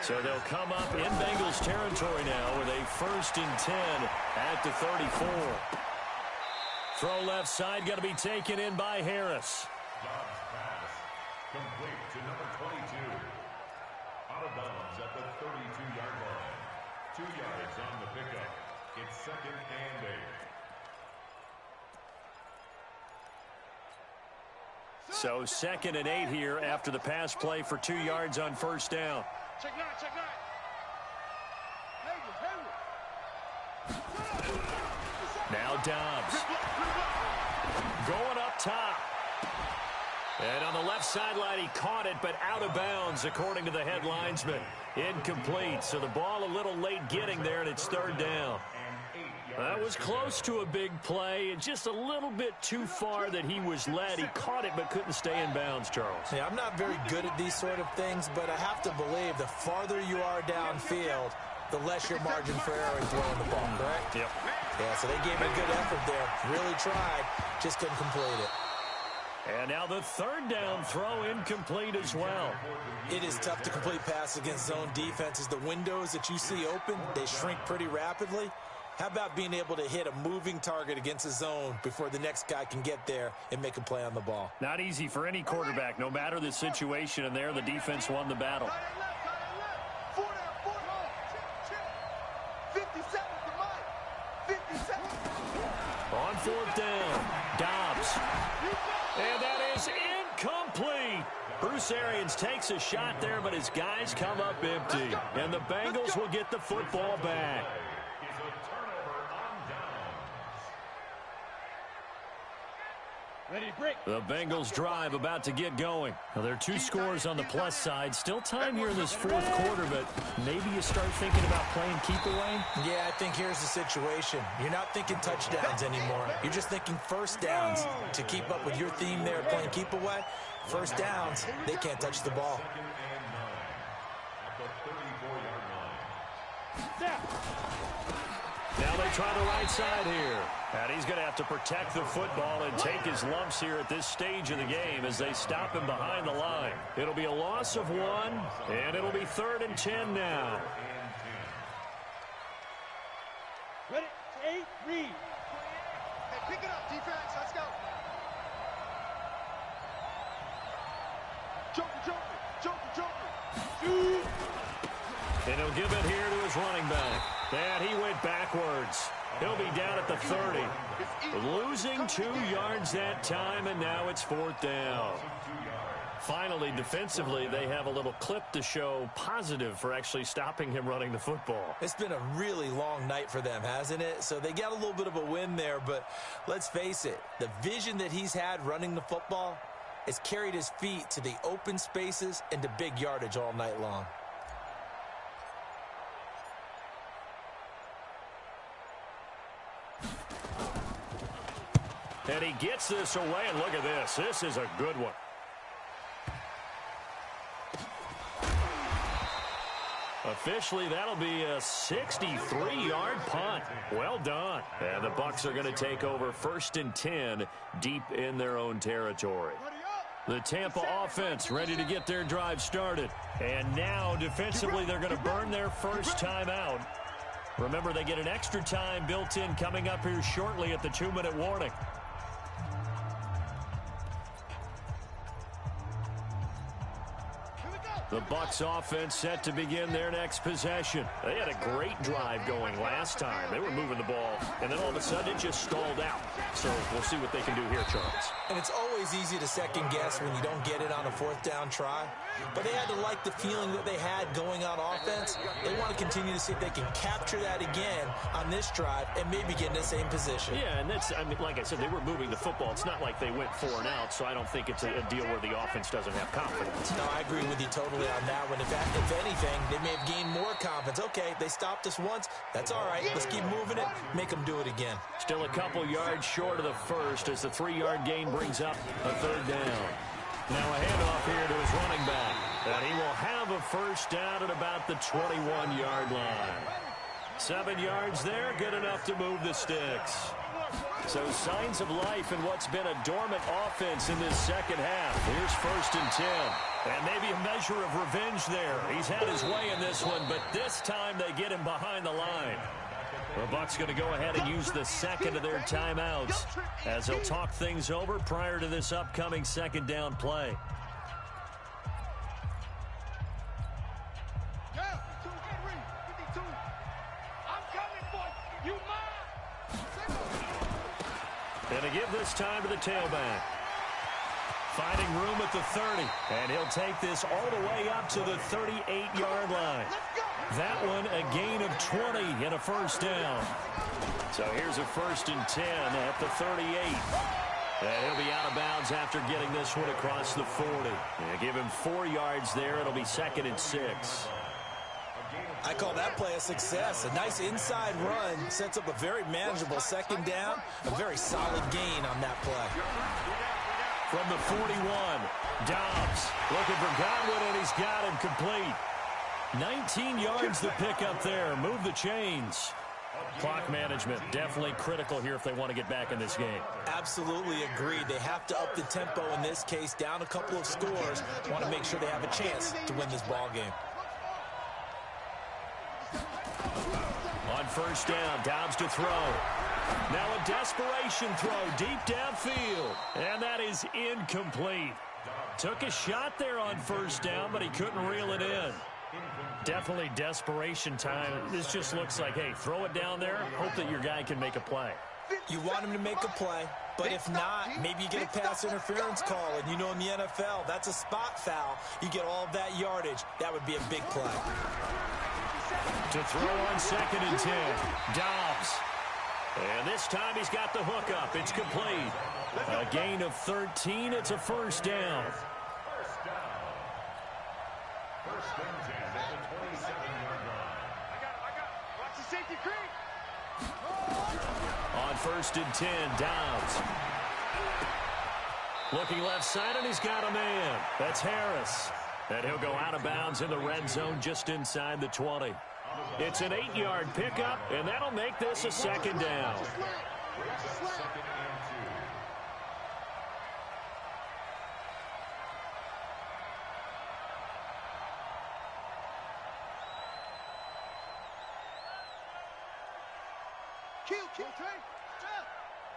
So they'll come up in Bengals territory now with a 1st and 10 at the 34. Throw left side, going to be taken in by Harris. Dobbs pass complete to number 22. Out of bounds at the 32-yard line. 2 yards on the pickup. It's 2nd and 8. So 2nd and 8 here after the pass play for 2 yards on 1st down. Check 9, check 9. Now Dobbs. Going up top. And on the left sideline, he caught it, but out of bounds, according to the head linesman. Incomplete. So the ball a little late getting there, and it's 3rd down. That was close to a big play, and just a little bit too far that he was led. He caught it, but couldn't stay in bounds, Charles. Yeah, I'm not very good at these sort of things, but I have to believe the farther you are downfield, the less your margin for error in throwing the ball, correct? Yep. Yeah, so they gave him a good effort there. Really tried, just couldn't complete it. And now the 3rd down throw incomplete as well. It is tough to complete passes against zone defenses. The windows that you see open, they shrink pretty rapidly. How about being able to hit a moving target against a zone before the next guy can get there and make a play on the ball? Not easy for any quarterback, no matter the situation, and there the defense won the battle. 57 to Mike. 57. On fourth down, Dobbs. And that is incomplete. Bruce Arians takes a shot there, but his guys come up empty. And the Bengals will get the football back. The Bengals drive about to get going. Now, there are two scores on the plus side. Still time here in this fourth quarter, but maybe you start thinking about playing keep away? Yeah, I think here's the situation. You're not thinking touchdowns anymore. You're just thinking first downs. To keep up with your theme there, playing keep away, first downs, they can't touch the ball. Now they try the right side here. And he's going to have to protect the football and take his lumps here at this stage of the game as they stop him behind the line. It'll be a loss of 1, and it'll be 3rd and 10 now. Ready, 8, read. Hey, pick it up, defense. Let's go. Joker. And he'll give it here to his running back. And he went backwards. He'll be down at the 30. Losing 2 yards that time, and now it's 4th down. Finally, defensively, they have a little clip to show positive for actually stopping him running the football. It's been a really long night for them, hasn't it? So they got a little bit of a win there, but let's face it, the vision that he's had running the football has carried his feet to the open spaces and to big yardage all night long. And he gets this away, and look at this. This is a good one. Officially, that'll be a 63-yard punt. Well done. And the Bucs are going to take over 1st and 10 deep in their own territory. The Tampa offense ready to get their drive started. And now, defensively, they're going to burn their first time out. Remember, they get an extra time built in coming up here shortly at the 2-minute warning. The Bucs offense set to begin their next possession. They had a great drive going last time. They were moving the ball, and then all of a sudden it just stalled out. So we'll see what they can do here, Charles. And it's always easy to second guess when you don't get it on a 4th down try. But they had to like the feeling that they had going on offense. They want to continue to see if they can capture that again on this drive and maybe get in the same position. Yeah, and that's, I mean, like I said, they were moving the football. It's not like they went 4 and out, so I don't think it's a deal where the offense doesn't have confidence. No, I agree with you totally on that one. In fact, if anything, they may have gained more confidence. Okay, they stopped us once. That's all right. Let's keep moving it. Make them do it again. Still a couple yards short of the first as the 3-yard gain brings up a 3rd down. Now a handoff here to his running back. And he will have a first down at about the 21-yard line. 7 yards there, good enough to move the sticks. So signs of life in what's been a dormant offense in this second half. Here's 1st and 10. And maybe a measure of revenge there. He's had his way in this one, but this time they get him behind the line. The Bucs going to go ahead and use the second of their timeouts as they'll talk things over prior to this upcoming 2nd down play. And to give this time to the tailback. Finding room at the 30. And he'll take this all the way up to the 38-yard line. That one a gain of 20 and a first down. So here's a 1st and 10 at the 38. And he'll be out of bounds after getting this one across the 40. And give him 4 yards there. It'll be 2nd and 6. I call that play a success. A nice inside run sets up a very manageable 2nd down. A very solid gain on that play. From the 41, Dobbs looking for Godwin, and he's got him complete. 19 yards to pick up there. Move the chains. Clock management definitely critical here if they want to get back in this game. Absolutely agreed. They have to up the tempo in this case. Down a couple of scores. Want to make sure they have a chance to win this ball game. On first down. Dobbs to throw. Now a desperation throw deep downfield. And that is incomplete. Took a shot there on first down, but he couldn't reel it in. Definitely desperation time. This just looks like, hey, throw it down there. Hope that your guy can make a play. You want him to make a play, but if not, maybe you get a pass interference call. And you know in the NFL, that's a spot foul. You get all of that yardage. That would be a big play. To throw on 2nd and 10. Dobbs. And this time he's got the hook up. It's complete. A gain of 13. It's a first down. First and 10 at the 27-yard line. I got it. Watch the safety creep. On 1st and 10, Dobbs. Looking left side, and he's got a man. That's Harris. And he'll go out of bounds in the red zone just inside the 20. It's an 8-yard pickup, and that'll make this a second down. Second and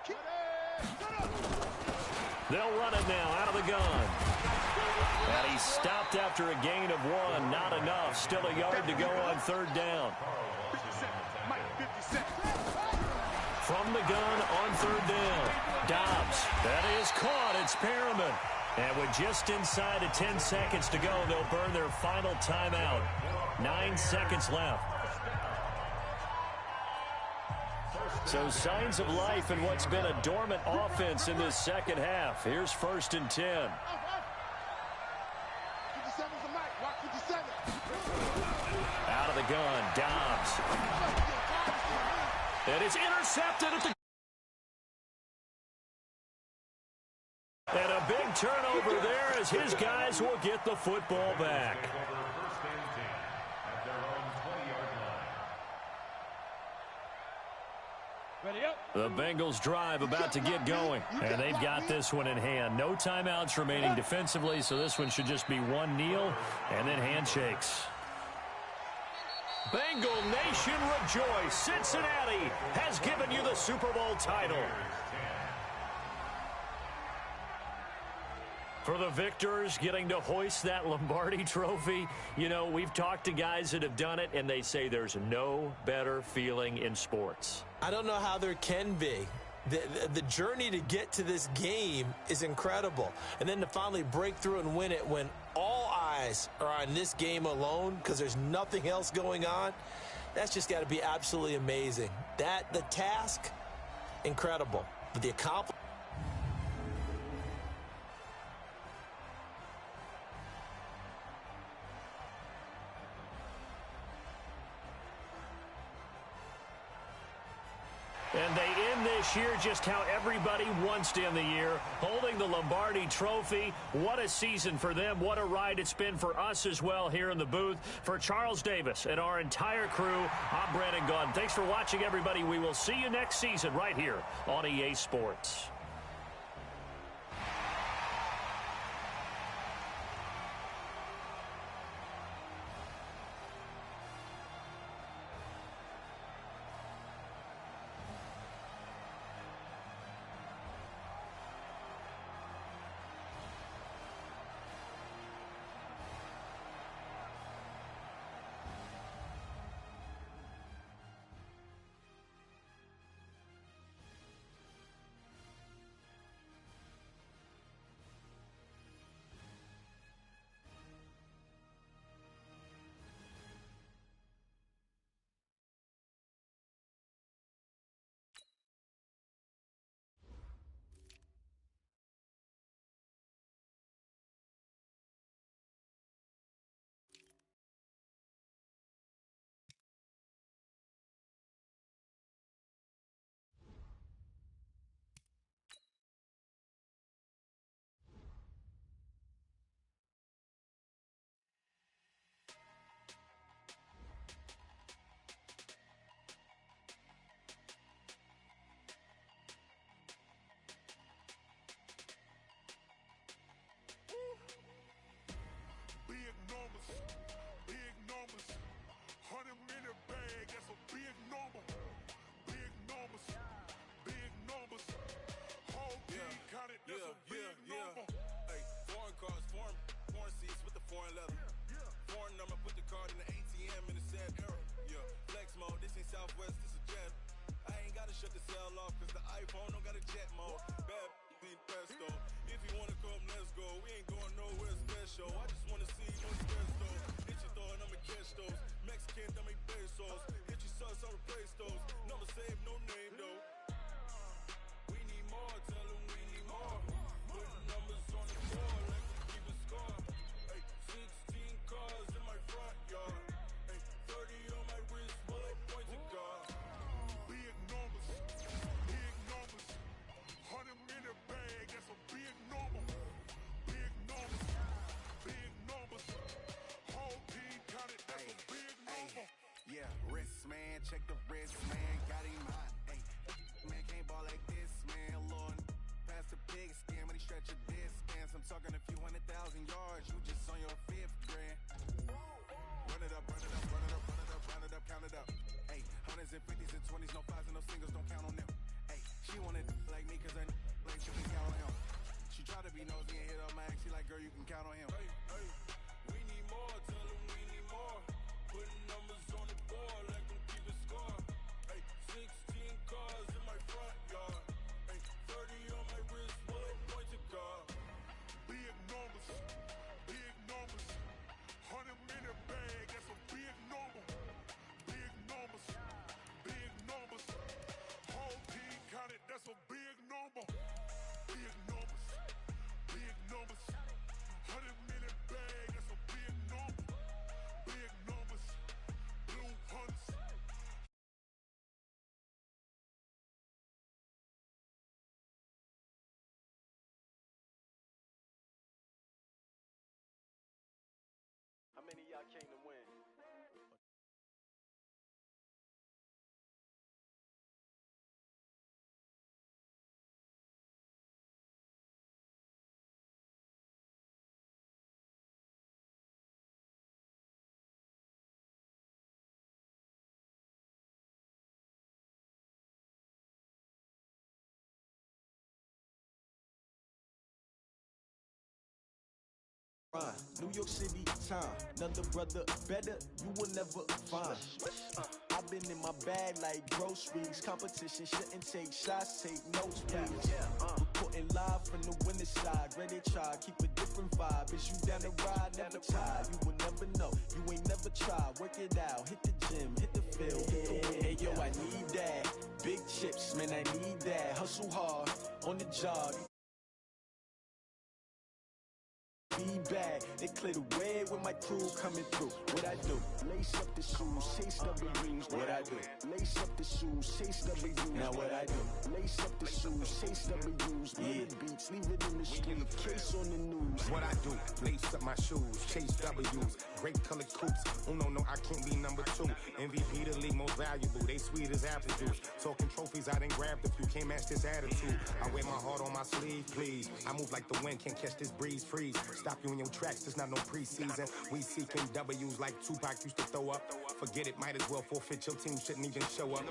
2. They'll run it now out of the gun. And he stopped after a gain of 1. Not enough. Still a yard to go on 3rd down. 57. From the gun on 3rd down. Dobbs. That is caught. It's Perriman. And with just inside of 10 seconds to go, they'll burn their final timeout. 9 seconds left. So signs of life in what's been a dormant offense in this second half. Here's 1st and 10. 57's the mic. Watch 57. Out of the gun, Dobbs. And it's intercepted at the... And a big turnover there as his guys will get the football back. first and 10 at their own 20-yard line. Ready up. The Bengals drive about to get going, and they've got this one in hand. No timeouts remaining defensively, so this one should just be one kneel and then handshakes. Bengal Nation rejoice. Cincinnati has given you the Super Bowl title. For the victors getting to hoist that Lombardi trophy, you know, we've talked to guys that have done it, and they say there's no better feeling in sports. I don't know how there can be. The journey to get to this game is incredible. And then to finally break through and win it when all eyes are on this game alone because there's nothing else going on, that's just got to be absolutely amazing. The task, incredible. But the accomplishment. And they end this year just how everybody wants to end the year, holding the Lombardi trophy. What a season for them. What a ride it's been for us as well here in the booth. For Charles Davis and our entire crew, I'm Brandon Gaudin. Thanks for watching, everybody. We will see you next season right here on EA Sports. foreign leather. Foreign number, put the card in the ATM in the sad era. Yeah, flex mode, this ain't Southwest, this is Jet. I ain't gotta shut the cell off, cause the iPhone don't got a jet mode. Bad beat pesto. If you wanna come, let's go. We ain't going nowhere special. I just wanna see no stress though. Hit your thought, I'ma catch those. Mexican, dummy pesos. Hit your sus, I'll replace those. Number save, no name though. We need more, tell them we need more. Put numbers on the board like we keep a score. Hey, 16 cars in my front yard. Hey, 30 on my wrist, bullet point to God. Big numbers, 100 in a bag, that's a big number. Big numbers, whole team counted, that's a big number. Yeah, wrist man, check the wrist man, got him hot. Hey, man can't ball like this, man. Lord, pass the pig skin when he stretch a distance. I'm talking a few 100,000 yards, you just on your 5th grand. Run it up, count it up. Hey, hundreds and 50s and 20s, no 5s and no singles, don't count on them. Hey, she wanted like me cause I like she can count on him. She tried to be nosy and hit up my ex, she like, girl, you can count on him. Hey, hey, we need more, tell them we need more. Putting numbers on the board like we keep a score. Hey, 16 cars in my front yard. Hey, 30 on my wrist, bullet point to God. Big numbers, 100 in a bag, that's a big number. Big numbers, whole team counted, that's a big number. Big numbers, 100 in a bag, that's a big number. Big numbers, blue hunts. How many of y'all came to win? New York City time, another brother better, you will never find. I've been in my bag like groceries, competition shouldn't take shots, take notes, please. Reporting live from the winning side, ready to try, keep a different vibe. Is you down the ride, never tired, you will never know, you ain't never tried, work it out, hit the gym, hit the field. Hey yo, I need that, big chips, man, I need that, hustle hard, on the job. Feedback, they clear the way with my crew coming through. What I do? Lace up the shoes, chase W's. What I do? Lace up the shoes, chase W's. Now what I do? Lace up the shoes, chase W's. Yeah, beats, leave it in the street, case on the news. What I do? Lace up my shoes, chase W's. Great colored coops. Oh no, I can't be number 2. MVP the league, most valuable. They sweet as apple juice. Talking trophies, I didn't grab the few. Can't match this attitude. I wear my heart on my sleeve, please. I move like the wind, can't catch this breeze, freeze. Stop you in your tracks, there's not no preseason. We seeking W's like Tupac used to throw up. Forget it, might as well forfeit, your team shouldn't even show up.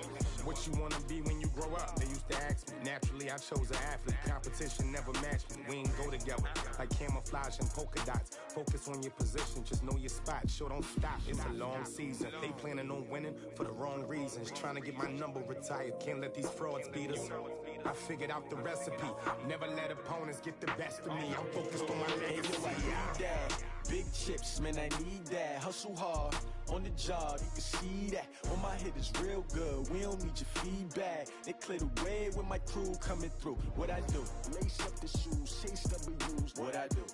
What you wanna be when you grow up? They used to ask me. Naturally, I chose an athlete. Competition never matched me. We ain't go together. Like camouflage and polka dots. Focus on your position, just know your spot. Show don't stop, it's a long season. They planning on winning for the wrong reasons. Trying to get my number retired, can't let these frauds beat us. I figured out the recipe. Never let opponents get the best of me. I'm focused on my legacy. I need that. Big chips, man, I need that. Hustle hard, on the job, you can see that. On my hit is real good, we don't need your feedback. They clear the way with my crew coming through. What I do? Lace up the shoes, chase W's. What I do?